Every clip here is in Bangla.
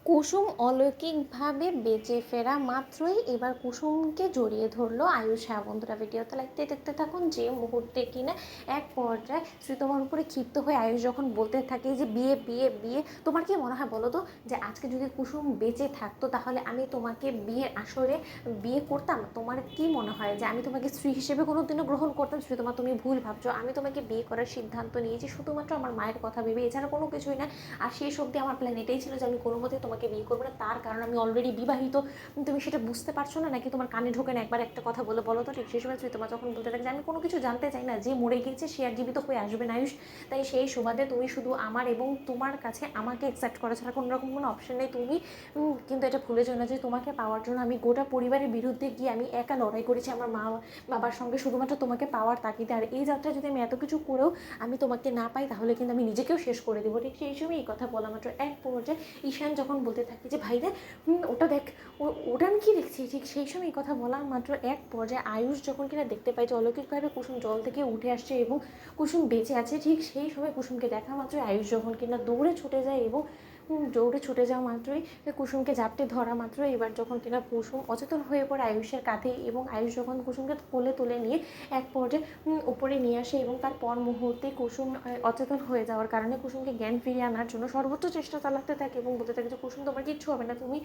কুসুম অলৌকিকভাবে বেঁচে ফেরা মাত্রই এবার কুসুমকে জড়িয়ে ধরলো আয়ুষ। হ্যাঁ বন্ধুরা, ভিডিওতে লাগতে দেখতে থাকুন। যে মুহূর্তে কিনা এক পর্যায়ে শ্রীতমার উপরে ক্ষিপ্ত হয়ে আয়ুষ যখন বলতে থাকে যে বিয়ে বিয়ে বিয়ে, তোমার কি মনে হয় বলো তো যে আজকে যদি কুসুম বেঁচে থাকতো তাহলে আমি তোমাকে বিয়ের আসরে বিয়ে করতাম? তোমার কি মনে হয় যে আমি তোমাকে স্ত্রী হিসেবে কোনোদিনও গ্রহণ করতাম? শ্রীতমা, তুমি ভুল ভাবছো। আমি তোমাকে বিয়ে করার সিদ্ধান্ত নিয়েছি শুধুমাত্র আমার মায়ের কথা ভেবে, এছাড়া কোনো কিছুই না। আর শেষ অবধি আমার প্ল্যান এটাই ছিল যে আমি কোনো মতেই তোমাকে বিয়ে করবো না, তার কারণ আমি অলরেডি বিবাহিত। তুমি সেটা বুঝতে পারছো না নাকি? তোমার কানে ঢোকে না একবার একটা কথা বলে বলো তো? ঠিক সেই সময় তোমার যখন বলতে থাকে যে আমি কোনো কিছু জানতে চাই না, যে মরে গিয়েছে সে আর জীবিত হয়ে আসবে না আয়ুষ, তাই সেই সুবাদে তুমি শুধু আমার এবং তোমার কাছে আমাকে অ্যাকসেপ্ট করা ছাড়া কোনো রকম কোনো অপশন নেই। তুমি কিন্তু এটা ভুলে যাও না যে তোমাকে পাওয়ার জন্য আমি গোটা পরিবারের বিরুদ্ধে গিয়ে আমি একা লড়াই করেছি আমার মা বাবার সঙ্গে, শুধুমাত্র তোমাকে পাওয়ার তাগিদে। আর এই যাত্রা যদি আমি এত কিছু করেও আমি তোমাকে না পাই তাহলে কিন্তু আমি নিজেকেও শেষ করে দেবো। ঠিক সেই সময় এই কথা বলা মাত্র এক পর্যায়ে ঈশান যখন বলতে থাকে যে ভাই দেখ, ওটা দেখ, ওটা আমি কি দেখছি। ঠিক সেই সময় এই কথা বলা মাত্র এক পর্যায়ে আয়ুষ যখন কিনা দেখতে পাই যে অলৌকিকভাবে কুসুম জল থেকে উঠে আসছে এবং কুসুম বেঁচে আছে, ঠিক সেই সময় কুসুমকে দেখা মাত্রই আয়ুষ যখন কিনা দৌড়ে ছুটে যায় এবং দৌড়ে ছুটে যাওয়া মাত্রই কুসুমকে জাপটে ধরা মাত্রই এবার যখন কিনা কুসুম অচেতন হয়ে পড়ে আয়ুষের কাঁধে, এবং আয়ুষ যখন কুসুমকে কোলে তুলে নিয়ে এক পর্যায়ে উপরে নিয়ে আসে এবং তার পর মুহূর্তে কুসুম অচেতন হয়ে যাওয়ার কারণে কুসুমকে জ্ঞান ফিরিয়ে আনার জন্য সর্বোচ্চ চেষ্টা চালাতে থাকে এবং বলতে থাকে যে কুসুম, তোমার কিচ্ছু হবে না। তুমি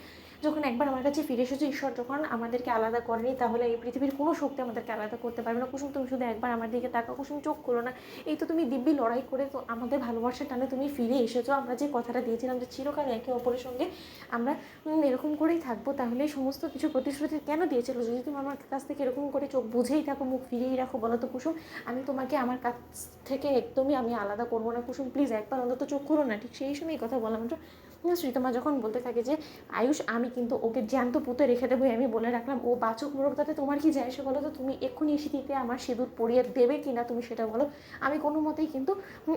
যখন একবার আমার কাছে ফিরে এসেছো, ঈশ্বর যখন আমাদেরকে আলাদা করেনি তাহলে এই পৃথিবীর কোনো শক্তি আমাদেরকে আলাদা করতে পারবে না। কুসুম, তুমি শুধু একবার আমার দিকে তাকাও। কুসুম চোখ খোলো না। এই তো তুমি দিব্যি লড়াই করে তো আমাদের ভালোবাসার টানে তুমি ফিরে এসেছো। আমরা যে কথাটা দিয়েছিলাম যে চিরকাল একে অপরের সঙ্গে আমরা এরকম করেই থাকবো, তাহলে সমস্ত কিছু প্রতিশ্রুতি কেন দিয়েছিল? যদি তুমি আমার কাছ থেকে এরকম করে চোখ বুঝেই থাকো, মুখ ফিরিয়েই রাখো, বলো তো কুসুম, আমি তোমাকে আমার কাছ থেকে একদমই আমি আলাদা করবো না। কুসুম প্লিজ একবার অন্তত চোখ খুলো না। ঠিক সেই সময় এই কথা বলা মাত্র শ্রীতমা যখন বলতে থাকে যে আয়ুষ, আমি কিন্তু ওকে জ্যান্ত পুঁতে রেখে দেবো, আমি বলে রাখলাম, ও বাচক মোরক, তাতে তোমার কি যায় এসে বলো তো? তুমি এক্ষুনি সিঁথিতে আমার সিঁদুর পরিয়ে দেবে কি না তুমি সেটা বলো। আমি কোনো মতেই কিন্তু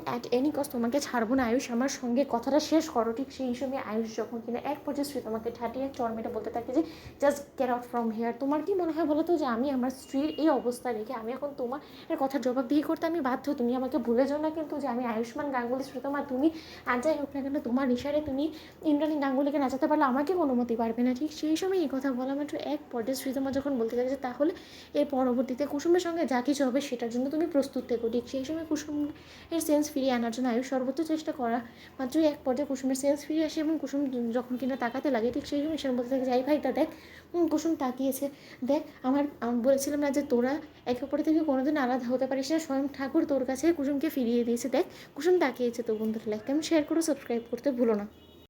অ্যাট এনি কস্ট তোমাকে ছাড়বো না আয়ুষ, আমার সঙ্গে কথাটা শেষ করো। ঠিক সেই সময় আয়ুষ যখন কিনা এক পর্যায়ে শ্রীতমাকে ঠাটিয়ে চরমেটা বলতে থাকে যে just get out from here. তোমার কি মনে হয় বলো তো যে আমি আমার স্ত্রীর এই অবস্থা রেখে আমি এখন তোমার কথার জবাবদিহি করতে আমি বাধ্য? তুমি আমাকে ভুলে যাও না কিন্তু যে আমি আয়ুষ্মান গাঙ্গুলি শ্রীতমা। তুমি আর যাই হোক না কেন, তোমার ইশারে তুমি ইন্দ্রাণী গাঙ্গুলিকে নাচাতে পারলে আমাকে অনুমতি পারবে না। ঠিক সেই সময় এই কথা বলা মাত্র এক পর্যায়ে শ্রীতমা যখন বলতে থাকে যে তাহলে এর পরবর্তীতে কুসুমের সঙ্গে যা কিছু হবে সেটার জন্য তুমি প্রস্তুত থেকো। ঠিক সেই সময় কুসুমের সেন্স ফিরিয়ে আনার জন্য আয়ুষ সর্বোচ্চ চেষ্টা করা মাত্রই এক পর্যায়ে কুসুমের সেন্স ফিরে আসে এবং কুসুম যখন কিনা তাকাতে লাগে, ঠিক সেই সময় ঈশান বলতে থাকে যাই ভাই তা দেখ, কুসুম তাকিয়েছে, দেখ আমার বলেছিলাম না যে তোরা একে অপরের থেকে কোনোদিন আলাদা হতে পারিস না, স্বয়ং ঠাকুর তোর কাছে কুসুমকে ফিরিয়ে দিয়েছে, দেখ কুসুম তাকিয়েছে। তো বন্ধুরা, লাইক কমেন্ট শেয়ার করো, সাবস্ক্রাইব করতে ভুলো না।